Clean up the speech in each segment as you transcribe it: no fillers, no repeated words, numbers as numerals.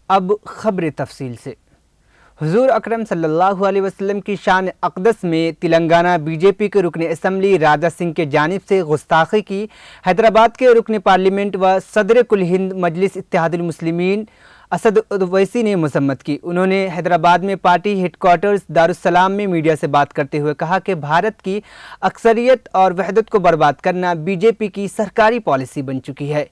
اب خبر تفصیل سے۔ حضور اکرم صلی اللہ علیہ وسلم کی شان اقدس میں تلنگانہ بی جے پی کے رکن اسمبلی راجہ سنگھ کے جانب سے گستاخی کی حیدرآباد کے رکن پارلیمنٹ و صدر کل ہند مجلس اتحاد المسلمین اسد اویسی نے مذمت کی۔ انہوں نے حیدرآباد میں پارٹی ہیڈ کوارٹرز دارالسلام میں میڈیا سے بات کرتے ہوئے کہا کہ بھارت کی اکثریت اور وحدت کو برباد کرنا بی جے پی کی سرکاری پالیسی بن چکی ہے۔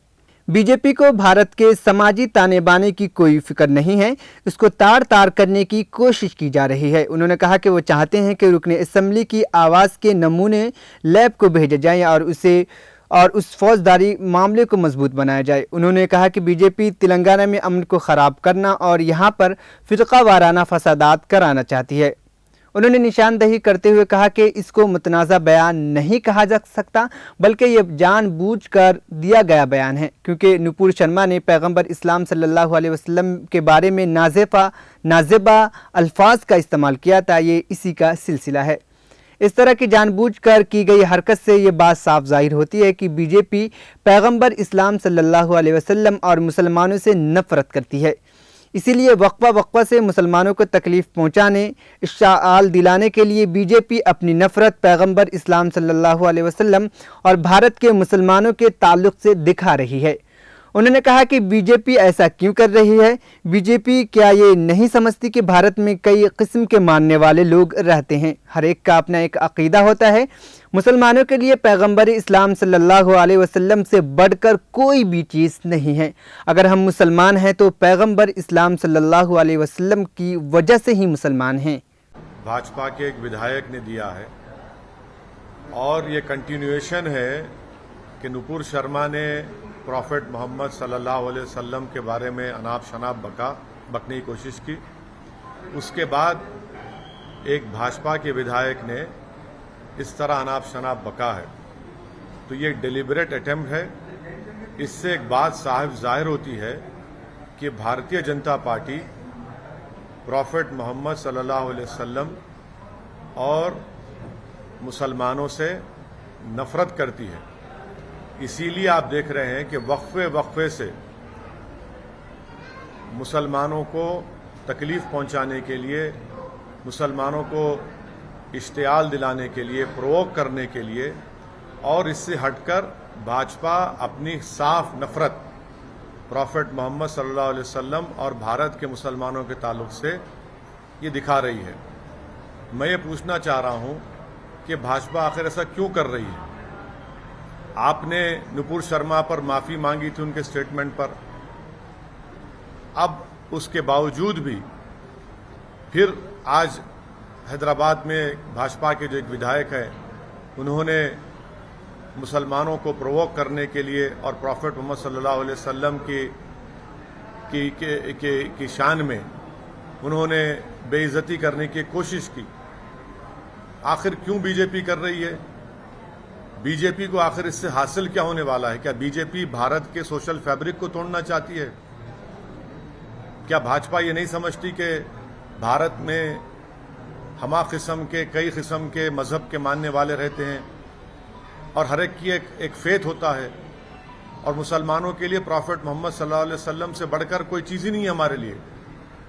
بی جے پی کو بھارت کے سماجی تانے بانے کی کوئی فکر نہیں ہے، اس کو تار تار کرنے کی کوشش کی جا رہی ہے۔ انہوں نے کہا کہ وہ چاہتے ہیں کہ رکن اسمبلی کی آواز کے نمونے لیب کو بھیجے جائیں اور اس فوجداری معاملے کو مضبوط بنایا جائے۔ انہوں نے کہا کہ بی جے پی تلنگانہ میں امن کو خراب کرنا اور یہاں پر فرقہ وارانہ فسادات کرانا چاہتی ہے۔ انہوں نے نشاندہی کرتے ہوئے کہا کہ اس کو متنازع بیان نہیں کہا جا سکتا، بلکہ یہ جان بوجھ کر دیا گیا بیان ہے، کیونکہ نپور شرما نے پیغمبر اسلام صلی اللہ علیہ وسلم کے بارے میں نازیبہ الفاظ کا استعمال کیا تھا۔ یہ اسی کا سلسلہ ہے۔ اس طرح کی جان بوجھ کر کی گئی حرکت سے یہ بات صاف ظاہر ہوتی ہے کہ بی جے پی پیغمبر اسلام صلی اللہ علیہ وسلم اور مسلمانوں سے نفرت کرتی ہے۔ اسی لیے وقفہ سے مسلمانوں کو تکلیف پہنچانے، اشتعال دلانے کے لیے بی جے پی اپنی نفرت پیغمبر اسلام صلی اللہ علیہ وسلم اور بھارت کے مسلمانوں کے تعلق سے دکھا رہی ہے۔ انہوں نے کہا کہ بی جے پی ایسا کیوں کر رہی ہے؟ بی جے پی کیا یہ نہیں سمجھتی کہ بھارت میں کئی قسم کے ماننے والے لوگ رہتے ہیں، ہر ایک کا اپنا ایک عقیدہ ہوتا ہے۔ مسلمانوں کے لیے پیغمبر اسلام صلی اللہ علیہ وسلم سے بڑھ کر کوئی بھی چیز نہیں ہے۔ اگر ہم مسلمان ہیں تو پیغمبر اسلام صلی اللہ علیہ وسلم کی وجہ سے ہی مسلمان ہیں۔ بھاجپا کے ایک ودھایک نے دیا ہے اور یہ کنٹینیویشن ہے کہ نپور شرما نے پروفٹ محمد صلی اللہ علیہ وسلم کے بارے میں اناپ شناپ بکنے کی کوشش کی۔ اس کے بعد ایک بھاجپا کے ودھایک نے اس طرح اناپ شناپ بکا ہے، تو یہ ایک ڈیلیبریٹ اٹیمپٹ ہے۔ اس سے ایک بات صاحب ظاہر ہوتی ہے کہ بھارتیہ جنتا پارٹی پروفٹ محمد صلی اللہ علیہ وسلم اور مسلمانوں سے نفرت کرتی ہے۔ اسی لیے آپ دیکھ رہے ہیں کہ وقفے سے مسلمانوں کو تکلیف پہنچانے کے لیے، مسلمانوں کو اشتعال دلانے کے لیے، پرووک کرنے کے لیے، اور اس سے ہٹ کر بھاجپا اپنی صاف نفرت پروفٹ محمد صلی اللہ علیہ وسلم اور بھارت کے مسلمانوں کے تعلق سے یہ دکھا رہی ہے۔ میں یہ پوچھنا چاہ رہا ہوں کہ بھاجپا آخر ایسا کیوں کر رہی ہے؟ آپ نے نپور شرما پر معافی مانگی تھی ان کے سٹیٹمنٹ پر، اب اس کے باوجود بھی پھر آج حیدرآباد میں بھاجپا کے جو ایک ودھایک ہے، انہوں نے مسلمانوں کو پرووک کرنے کے لیے اور پروفٹ محمد صلی اللہ علیہ وسلم کی شان میں انہوں نے بے عزتی کرنے کی کوشش کی۔ آخر کیوں بی جے پی کر رہی ہے؟ بی جے پی کو آخر اس سے حاصل کیا ہونے والا ہے؟ کیا بی جے پی بھارت کے سوشل فیبرک کو توڑنا چاہتی ہے؟ کیا بھاجپا یہ نہیں سمجھتی کہ بھارت میں ہما قسم کے کئی قسم کے مذہب کے ماننے والے رہتے ہیں اور ہر ایک کی ایک فیتھ ہوتا ہے، اور مسلمانوں کے لیے پروفٹ محمد صلی اللہ علیہ وسلم سے بڑھ کر کوئی چیز ہی نہیں ہے ہمارے لیے؟